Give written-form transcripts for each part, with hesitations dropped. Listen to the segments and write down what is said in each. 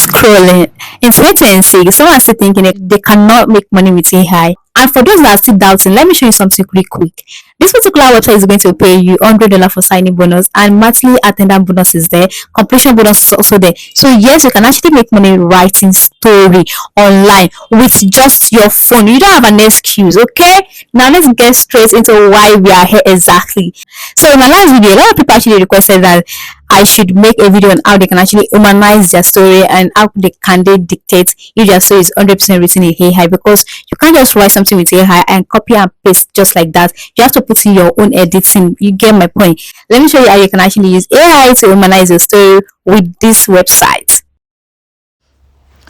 scrolling. In 2026, someone still thinking they cannot make money with AI. And for those that are still doubting, let me show you something really quick. This particular website is going to pay you $100 for signing bonus, and monthly attendance bonus is there. Completion bonus is also there. So yes, you can actually make money writing story online with just your phone. You don't have an excuse. Okay, now let's get straight into why we are here exactly. So in my last video, a lot of people actually requested that I should make a video on how they can actually humanize their story and how they dictate if their story is 100% written in AI, because you can't just write something with AI and copy and paste just like that. You have to put in your own editing. You get my point. Let me show you how you can actually use AI to humanize your story with this website.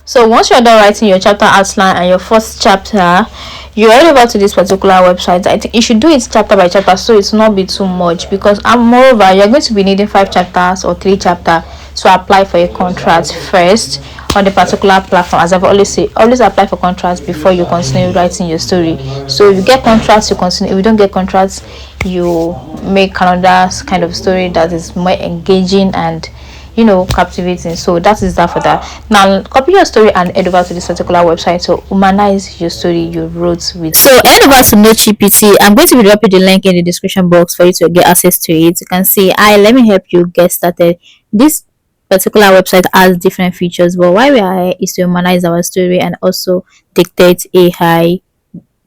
So once you're done writing your chapter outline and your first chapter, you head over to this particular website. I think you should do it chapter by chapter so it's not be too much, because moreover you're going to be needing 5 chapters or 3 chapters to apply for a contract first on the particular platform. As I've always say, always apply for contracts before you continue writing your story. So if you get contracts, you continue. If you don't get contracts, you make another kind of story that is more engaging and captivating. So that is that for that. Now copy your story and head over to this particular website to humanize your story you wrote with. So head over to NoteGPT. I'm going to be dropping the link in the description box for you to get access to it. You can see, let me help you get started. This particular website has different features, but why we are here is to humanize our story and also dictate AI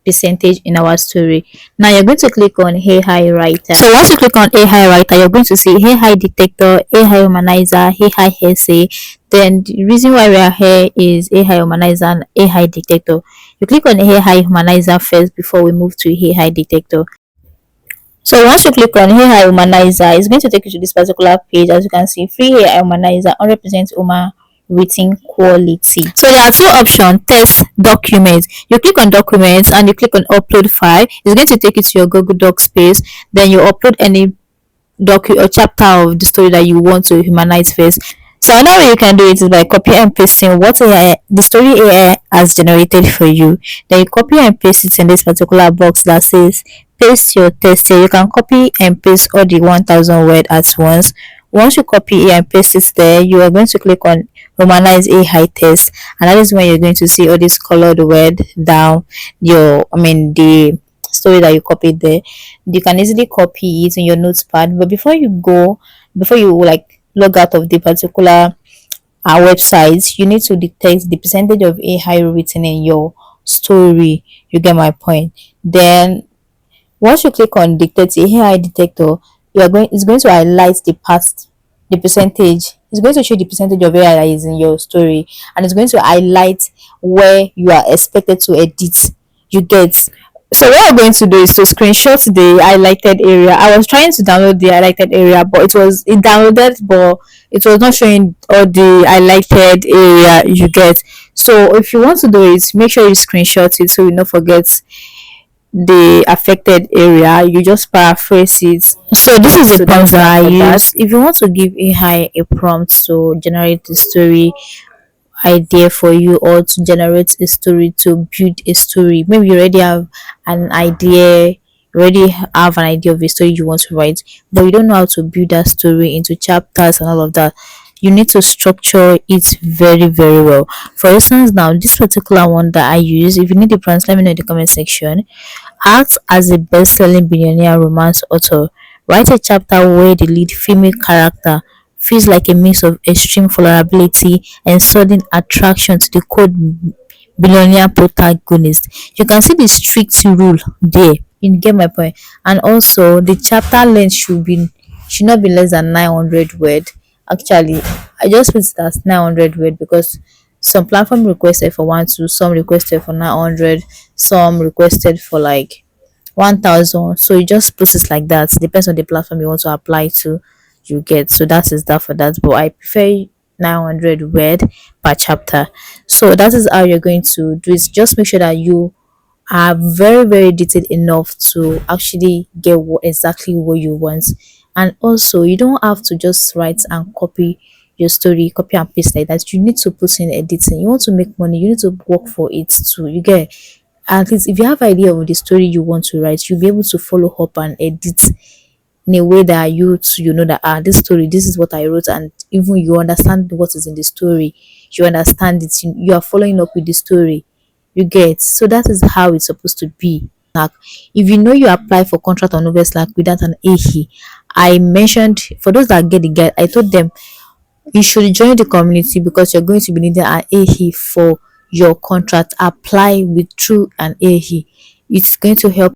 percentage in our story. Now you're going to click on AI writer. So once you click on AI writer, you're going to see AI detector, AI humanizer, AI essay. Then the reason why we are here is AI humanizer and AI detector. You click on AI humanizer first before we move to AI detector. So once you click on AI humanizer, it's going to take you to this particular page. As you can see, free AI humanizer 100% human written quality. So there are 2 options: text, documents. You click on documents and you click on upload file. It's going to take you to your Google Docs space. Then you upload any document or chapter of the story that you want to humanize first. So another way you can do it is by copy and pasting what the story AI has generated for you. Then you copy and paste it in this particular box that says paste your text here. You can copy and paste all the 1000 word at once. Once you copy and paste it there, you are going to click on humanize AI text, and that is when you're going to see all this colored word down the story that you copied there. You can easily copy it in your notepad, but before you log out of the particular website, you need to detect the percentage of AI written in your story. You get my point. Then once you click on dictate AI detector, it's going to highlight the percentage. It's going to show the percentage of AI that is in your story, and it's going to highlight where you are expected to edit. You get. So what I'm going to do is to screenshot the highlighted area. I was trying to download the highlighted area, but it downloaded, but it was not showing all the highlighted area. You get. So if you want to do it, make sure you screenshot it so you don't forget the affected area. You just paraphrase it. So this is the prompt that I use. If you want to give AI a prompt to generate the story idea for you, or to generate a story, to build a story, maybe you already have an idea, of a story you want to write, but you don't know how to build that story into chapters and all of that. You need to structure it very very well. For instance, now this particular one that I use, if you need the prompts, let me know in the comment section. Act as a best-selling billionaire romance author. Write a chapter where the lead female character feels like a mix of extreme vulnerability and sudden attraction to the cold billionaire protagonist. You can see the strict rule there. You get my point. And also the chapter length should not be less than 900 word. Actually, I just put it as 900 word because some platform requested for 1 2, some requested for 900, some requested for like 1000. So you just put it like that. Depends on the platform you want to apply to. You get. So that is that for that, but I prefer 900 word per chapter. So that is how you're going to do it. Just make sure that you are very very detailed enough to actually get exactly what you want. And also you don't have to just write and copy your story, copy and paste like that. You need to put in editing. You want to make money, you need to work for it too. You get. At least if you have idea of the story you want to write, you'll be able to follow up and edit in a way that you know that this story, this is what I wrote, and even you understand what is in the story, you understand it, you are following up with the story. You get, so that is how it's supposed to be. Like, if you know you apply for contract on novel slack without an AHE, I mentioned for those that get the guide, I told them you should join the community because you're going to be needing an AHE for your contract. Apply with through an AHE. It's going to help